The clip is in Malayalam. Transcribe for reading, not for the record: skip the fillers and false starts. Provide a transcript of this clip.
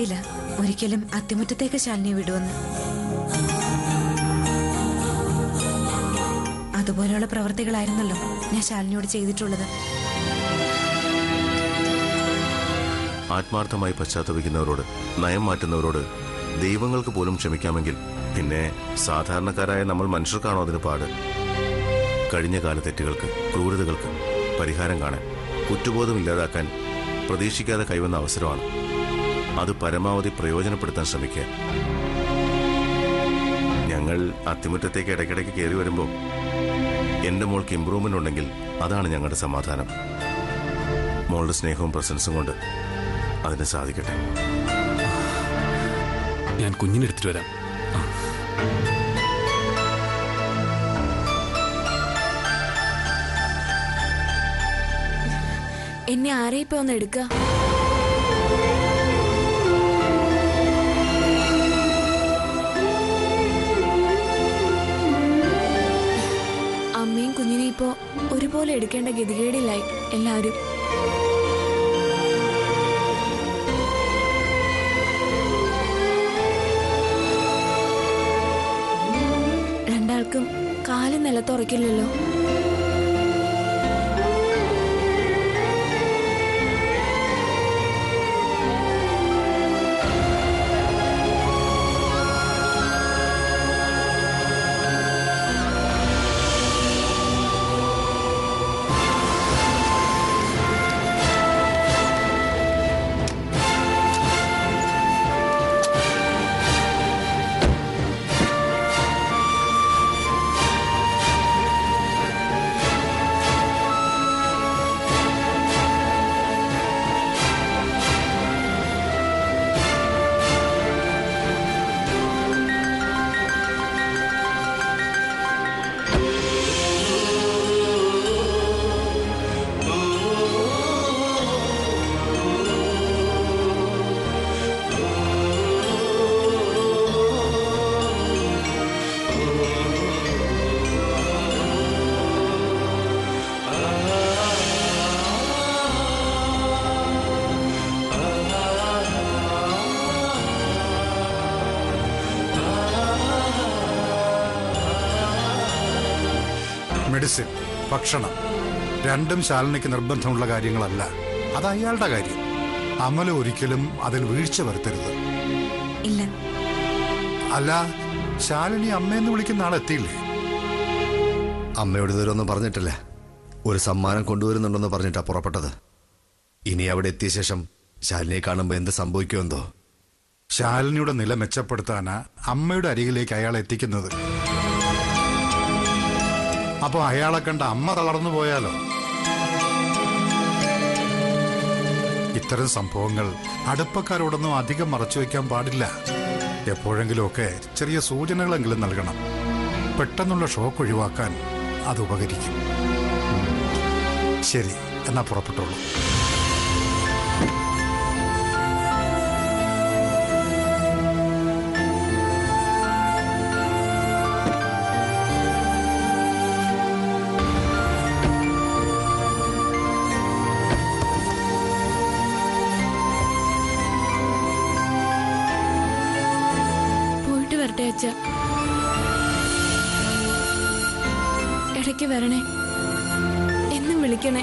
ഇല്ല, ഒരിക്കലും അത്തിമുറ്റത്തേക്ക് ശാലിനിയെ വിടുവെന്ന്. അതുപോലെയുള്ള പ്രവൃത്തികളായിരുന്നല്ലോ ഞാൻ ശാലിനിയോട് ചെയ്തിട്ടുള്ളത്. ആത്മാർത്ഥമായി പശ്ചാത്തപിക്കുന്നവരോട്, നയം മാറ്റുന്നവരോട് ദൈവങ്ങൾക്ക് പോലും ക്ഷമിക്കാമെങ്കിൽ പിന്നെ സാധാരണക്കാരായ നമ്മൾ മനുഷ്യർക്കാണോ അതിന് പാട്? കഴിഞ്ഞ കാല തെറ്റുകൾക്ക്, ക്രൂരതകൾക്ക് പരിഹാരം കാണാൻ, കുറ്റബോധം ഇല്ലാതാക്കാൻ പ്രതീക്ഷിക്കാതെ കൈവന്ന അവസരമാണ്. അത് പരമാവധി പ്രയോജനപ്പെടുത്താൻ ശ്രമിക്കുക. ഞങ്ങൾ അത്തിമുറ്റത്തേക്ക് ഇടയ്ക്കിടയ്ക്ക് കയറി വരുമ്പോൾ എന്റെ മോൾക്ക് ഇമ്പ്രൂവ്മെന്റ് ഉണ്ടെങ്കിൽ അതാണ് ഞങ്ങളുടെ സമാധാനം. മോളുടെ സ്നേഹവും പ്രസൻസും കൊണ്ട് അതിന് സാധിക്കട്ടെ. ഞാൻ കുഞ്ഞിനെടുത്തിട്ട് വരാം. എന്നെ ആരെ ഇപ്പൊ ഒന്ന് എടുക്ക? അമ്മയും കുഞ്ഞിനെ ഇപ്പോ ഒരുപോലെ എടുക്കേണ്ട ഗതികേടില്ലായി എല്ലാവരും. രണ്ടാൾക്കും കാല് നിലത്തുറക്കില്ലല്ലോ. മെഡിസിൻ, ഭക്ഷണം രണ്ടും ശാലിനിക്ക് നിർബന്ധമുള്ള കാര്യങ്ങളല്ല. അത് അയാളുടെ കാര്യം. അമല ഒരിക്കലും അതിൽ വീഴ്ച വരുത്തരുത്. ഇല്ല. അല്ല, ശാലിനി അമ്മയെന്ന് വിളിക്കുന്ന ആളെത്തിയില്ലേ? അമ്മയോട് ഇതുവരൊന്നും പറഞ്ഞിട്ടില്ല. ഒരു സമ്മാനം കൊണ്ടുവരുന്നുണ്ടെന്ന് പറഞ്ഞിട്ടാ പുറപ്പെട്ടത്. ഇനി അവിടെ എത്തിയ ശേഷം ശാലിനിയെ കാണുമ്പോൾ എന്ത് സംഭവിക്കുമെന്തോ. ശാലിനിയുടെ നില മെച്ചപ്പെടുത്താനാ അമ്മയുടെ അരികിലേക്ക് അയാൾ എത്തിക്കുന്നത്. അപ്പൊ അയാളെ കണ്ട അമ്മ തളർന്നു പോയാലോ? ഇത്തരം സംഭവങ്ങൾ അടുപ്പക്കാരോടൊന്നും അധികം മറച്ചു വയ്ക്കാൻ പാടില്ല. എപ്പോഴെങ്കിലുമൊക്കെ ചെറിയ സൂചനകളെങ്കിലും നൽകണം. പെട്ടെന്നുള്ള ഷോക്ക് ഒഴിവാക്കാൻ അത് ഉപകരിക്കും. ശരി, എന്നാ പുറപ്പെട്ടോളൂ. ഇടയ്ക്ക് വരണേ, എന്നും വിളിക്കണേ.